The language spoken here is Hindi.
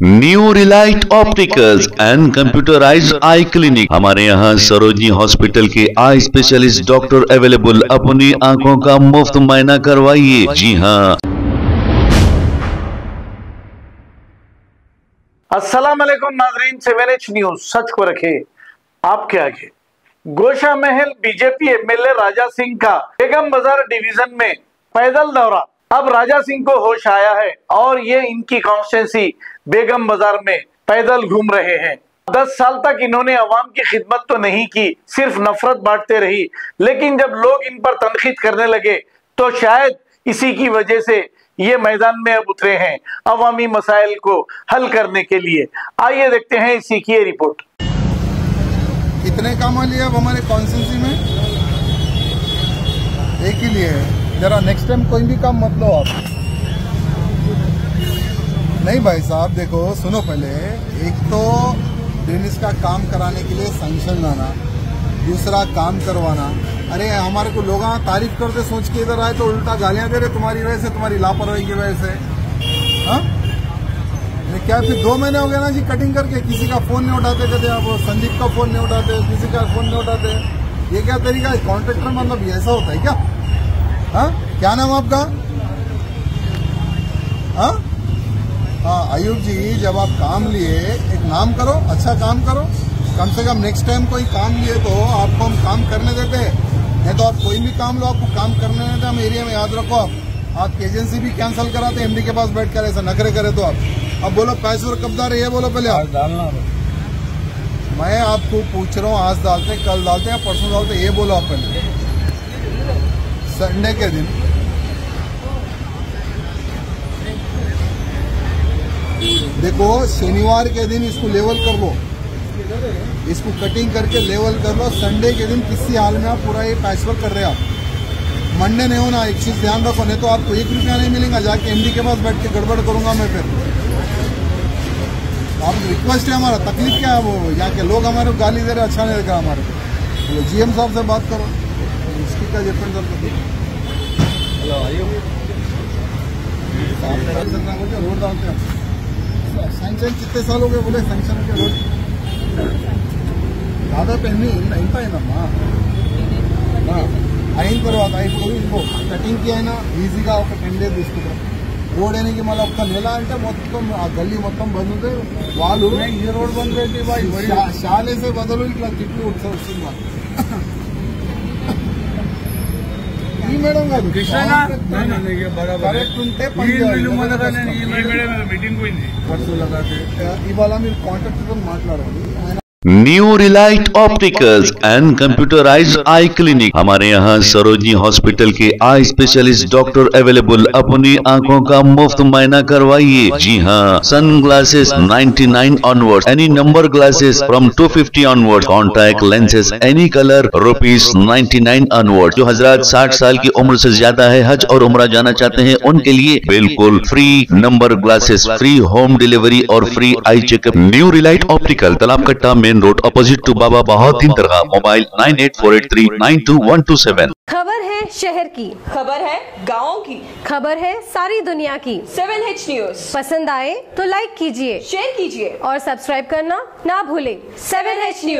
New Relight opticals and computerised I clinic. हमारे यहाँ सरोजनी हॉस्पिटल के आई स्पेशलिस्ट डॉक्टर अवेलेबल। अपनी आंखों का मुफ्त मुआयना करवाइए। जी हाँ। अस्सलाम वालेकुम नाज़रीन, 7H न्यूज सच को रखे आपके आगे। गोशा महल बीजेपी एमएलए राजा सिंह का बेगम बाजार डिवीजन में पैदल दौरा। अब राजा सिंह को होश आया है और ये इनकी कॉन्स्टिट्यूंसी बेगम बाजार में पैदल घूम रहे हैं। 10 साल तक इन्होंने अवाम की खिदमत तो नहीं की, सिर्फ नफरत बांटते रही। लेकिन जब लोग इन पर तनकीद करने लगे तो शायद इसी की वजह से ये मैदान में अब उतरे हैं अवामी मसाइल को हल करने के लिए। आइए देखते हैं इसी की ये रिपोर्ट। कितने काम लिए अब हमारे कॉन्स्टिट्यूंसी में? एक ही लिए है। जरा नेक्स्ट टाइम कोई भी काम मत लो आप। नहीं भाई साहब, देखो सुनो, पहले एक तो ड्रेनेज का काम कराने के लिए सैंक्शन लाना, दूसरा काम करवाना। अरे हमारे को लोग तारीफ करते सोच के इधर आए तो उल्टा गालियां दे रहे तुम्हारी वजह से, तुम्हारी लापरवाही की वजह से। हाँ, क्या फिर 2 महीने हो गए ना जी कटिंग करके, किसी का फोन नहीं उठाते। कहते आप संदीप का फोन नहीं उठाते, किसी का फोन नहीं उठाते। ये क्या तरीका है? कॉन्ट्रैक्टर मतलब ऐसा होता है क्या? हाँ, क्या नाम आपका? हाँ हाँ, आयुब जी, जब आप काम लिए एक नाम करो, अच्छा काम करो। कम से कम नेक्स्ट टाइम कोई काम लिए तो आपको हम काम करने देते हैं। नहीं तो आप कोई भी काम लो, आपको काम करने देते हम एरिया में। याद रखो, आप एजेंसी भी कैंसिल कराते एमडी के पास बैठ कर, ऐसा नखरे करे तो आप। अब बोलो पैसे और कब रहे, ये बोलो पहले आप। डालना मैं आपको पूछ रहा हूँ, आज डालते कल डालते हैं परसों डालते, ये बोलो आप पहले। संडे के दिन देखो, शनिवार के दिन इसको लेवल कर लो, इसको कटिंग करके लेवल कर लो। संडे के दिन किसी हाल में आप पूरा ये पैचवर्क कर रहे हैं आप। मंडे नहीं होना, एक चीज ध्यान रखो, नहीं तो आपको 1 रुपया नहीं मिलेगा। जाके एमडी के पास बैठ के गड़बड़ करूंगा मैं फिर। आप रिक्वेस्ट है हमारा, तकलीफ क्या है? वो यहाँ के लोग हमारे को गाली दे रहे, अच्छा नहीं लग रहा हमारे को। जीएम साहब से बात करो, इसकी क्या डिफरेंस रोड डालते हैं। सैंक्शन कितने साल हो गए? बोले सैंक्शन के रोड ज़्यादा पहनी इंत అయినమ్మా అయిన తర్వాత ఇప్పుడు ఇంకో కటింగ్ కి అయినా ఈజీగా ఒక 10 days తీసుకుంటాం. రోడ్ అనేది మళ్ళీ ఒక్క నెల అంటే మొత్తం ఆ గల్లీ మొత్తం బంద్ ఉంది. వాళ్ళు ఈ రోడ్ బంద్ పెట్టి శాలేసే బదులు ఇట్లా తిట్లు వస్తుంది మాకు. మేడం కాదు కరెక్ట్ ఉంటే మీటింగ్ పోయింది ఇవాళ మీరు కాంట్రాక్టర్ తో మాట్లాడాలి. New Relight opticals and computerised I clinic. हमारे यहाँ सरोजनी हॉस्पिटल के आई स्पेशलिस्ट डॉक्टर अवेलेबल। अपनी आंखों का मुफ्त मुआयना करवाइए। जी हाँ, sun glasses 99 onward, any number glasses from 250 onward, contact lenses any colour ₹99 onward. जो हजरात 60 साल की उम्र से ज्यादा है, हज और उम्रा जाना चाहते हैं, उनके लिए बिल्कुल free number glasses, free home delivery और free eye checkup. New relight optical, Talab Katta, main road, opposite to Baba Bahauddin Dargah. Mobile 9848392127। खबर है शहर की, खबर है गाँव की, खबर है सारी दुनिया की। 7H न्यूज पसंद आए तो लाइक कीजिए, शेयर कीजिए और सब्सक्राइब करना ना भूलें। 7H news.